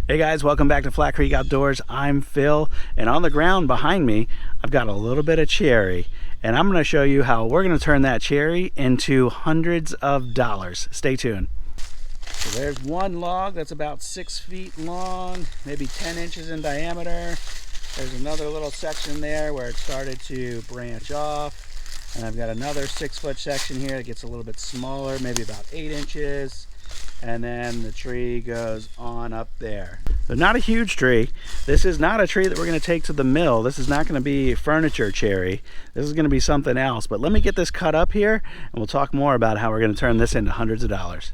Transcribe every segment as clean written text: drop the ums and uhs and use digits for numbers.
Hey guys, welcome back to Flat Creek Outdoors. I'm Phil, and on the ground behind me, I've got a little bit of cherry, and I'm going to show you how we're going to turn that cherry into hundreds of dollars. Stay tuned. So there's one log that's about 6 feet long, maybe 10 inches in diameter. There's another little section there where it started to branch off, and I've got another 6-foot section here that gets a little bit smaller, maybe about 8 inches. And then the tree goes on up there. So not a huge tree. This is not a tree that we're going to take to the mill. This is not going to be furniture cherry. This is going to be something else. But let me get this cut up here, and we'll talk more about how we're going to turn this into hundreds of dollars.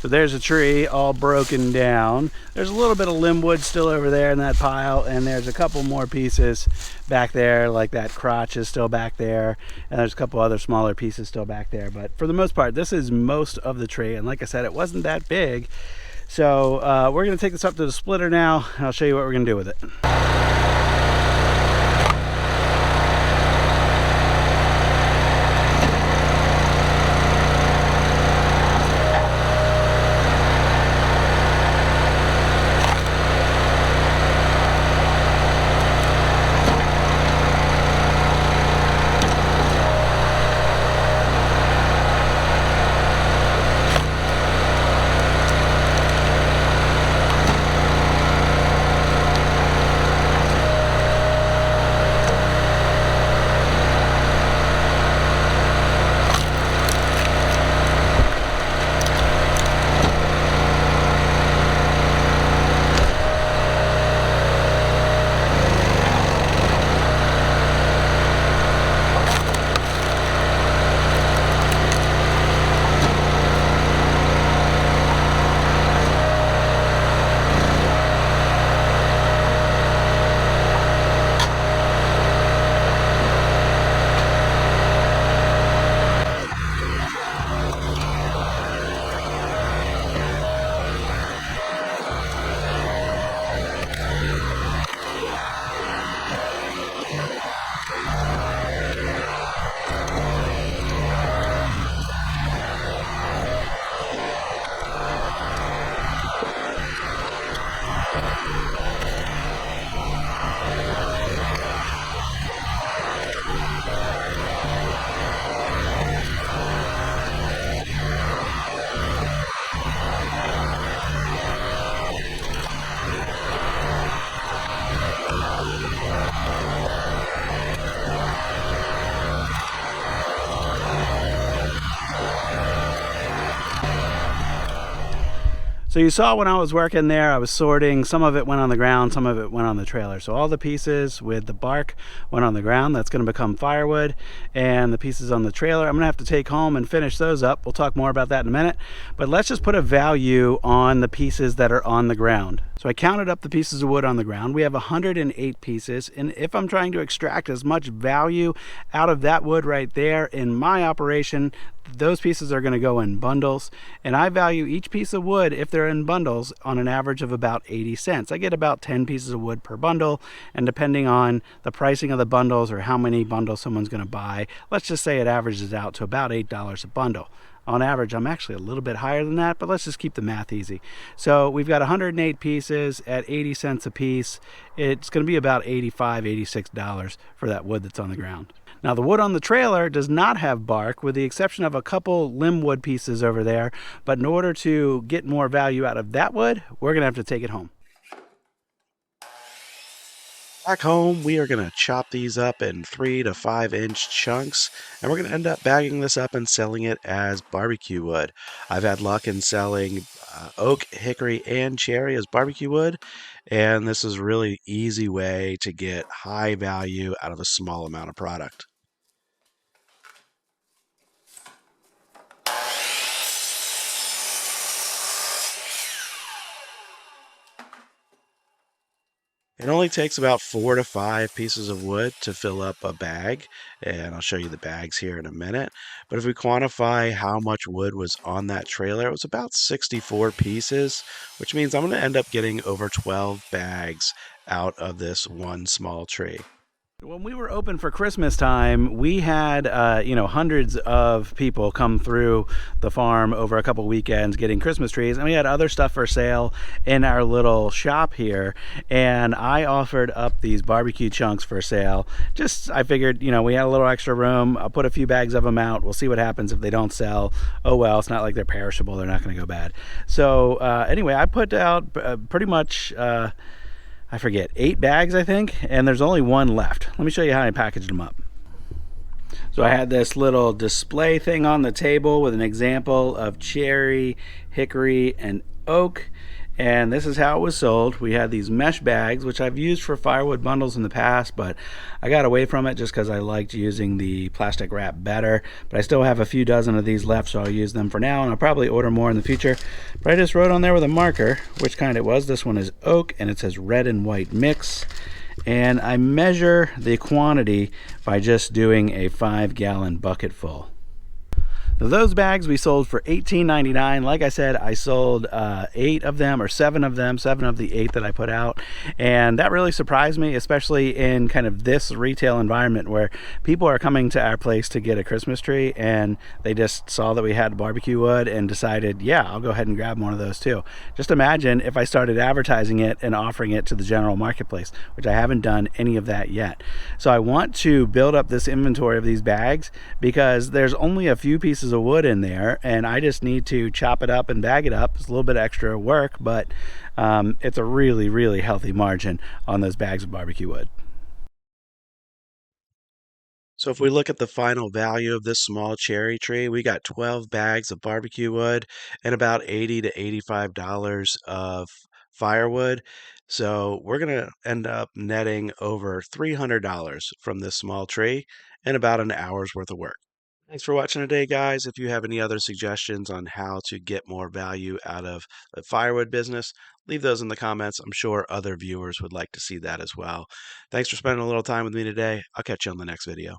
So there's a tree all broken down. There's a little bit of limb wood still over there in that pile, and there's a couple more pieces back there, like that crotch is still back there, and there's a couple other smaller pieces still back there. But for the most part, this is most of the tree, and like I said, it wasn't that big. So we're going to take this up to the splitter now, and I'll show you what we're going to do with it. So you saw when I was working there, I was sorting. Some of it went on the ground, some of it went on the trailer. So all the pieces with the bark went on the ground. That's going to become firewood. And the pieces on the trailer, I'm going to have to take home and finish those up. We'll talk more about that in a minute. But let's just put a value on the pieces that are on the ground. So I counted up the pieces of wood on the ground. We have 108 pieces. And if I'm trying to extract as much value out of that wood right there in my operation, those pieces are going to go in bundles, and I value each piece of wood, if they're in bundles, on an average of about 80 cents. I get about 10 pieces of wood per bundle, and depending on the pricing of the bundles or how many bundles someone's going to buy, let's just say it averages out to about $8 a bundle. On average, I'm actually a little bit higher than that, but let's just keep the math easy. So we've got 108 pieces at 80 cents a piece. It's going to be about $85, $86 for that wood that's on the ground. Now, the wood on the trailer does not have bark, with the exception of a couple limb wood pieces over there. But in order to get more value out of that wood, we're going to have to take it home. Back home, we are going to chop these up in 3 to 5 inch chunks, and we're going to end up bagging this up and selling it as barbecue wood. I've had luck in selling oak, hickory, and cherry as barbecue wood, and this is a really easy way to get high value out of a small amount of product. It only takes about 4 to 5 pieces of wood to fill up a bag, and I'll show you the bags here in a minute. But if we quantify how much wood was on that trailer, it was about 64 pieces, which means I'm going to end up getting over 12 bags out of this one small tree. When we were open for Christmas time, we had hundreds of people come through the farm over a couple weekends getting Christmas trees, and we had other stuff for sale in our little shop here. And I offered up these barbecue chunks for sale. Just I figured, we had a little extra room. I'll put a few bags of them out. We'll see what happens if they don't sell. Oh well, it's not like they're perishable. They're not going to go bad. So anyway, I put out pretty much. I forget, 8 bags, I think, and there's only one left. Let me show you how I packaged them up. So I had this little display thing on the table with an example of cherry, hickory, and oak. And this is how it was sold. We had these mesh bags, which I've used for firewood bundles in the past, but I got away from it just because I liked using the plastic wrap better. But I still have a few dozen of these left, so I'll use them for now, and I'll probably order more in the future. But I just wrote on there with a marker which kind it was. This one is oak, and it says red and white mix. And I measure the quantity by just doing a 5-gallon bucket full. Now, those bags we sold for $18.99. Like I said, I sold 8 of them, or 7 of them, 7 of the 8 that I put out. And that really surprised me, especially in kind of this retail environment where people are coming to our place to get a Christmas tree, and they just saw that we had barbecue wood and decided, yeah, I'll go ahead and grab one of those too. Just imagine if I started advertising it and offering it to the general marketplace, which I haven't done any of that yet. So I want to build up this inventory of these bags because there's only a few pieces of wood in there, and I just need to chop it up and bag it up. It's a little bit extra work, but it's a really, really healthy margin on those bags of barbecue wood. So if we look at the final value of this small cherry tree, we got 12 bags of barbecue wood and about $80 to $85 of firewood. So we're going to end up netting over $300 from this small tree and about an hour's worth of work. Thanks for watching today, guys. If you have any other suggestions on how to get more value out of the firewood business, leave those in the comments. I'm sure other viewers would like to see that as well. Thanks for spending a little time with me today. I'll catch you on the next video.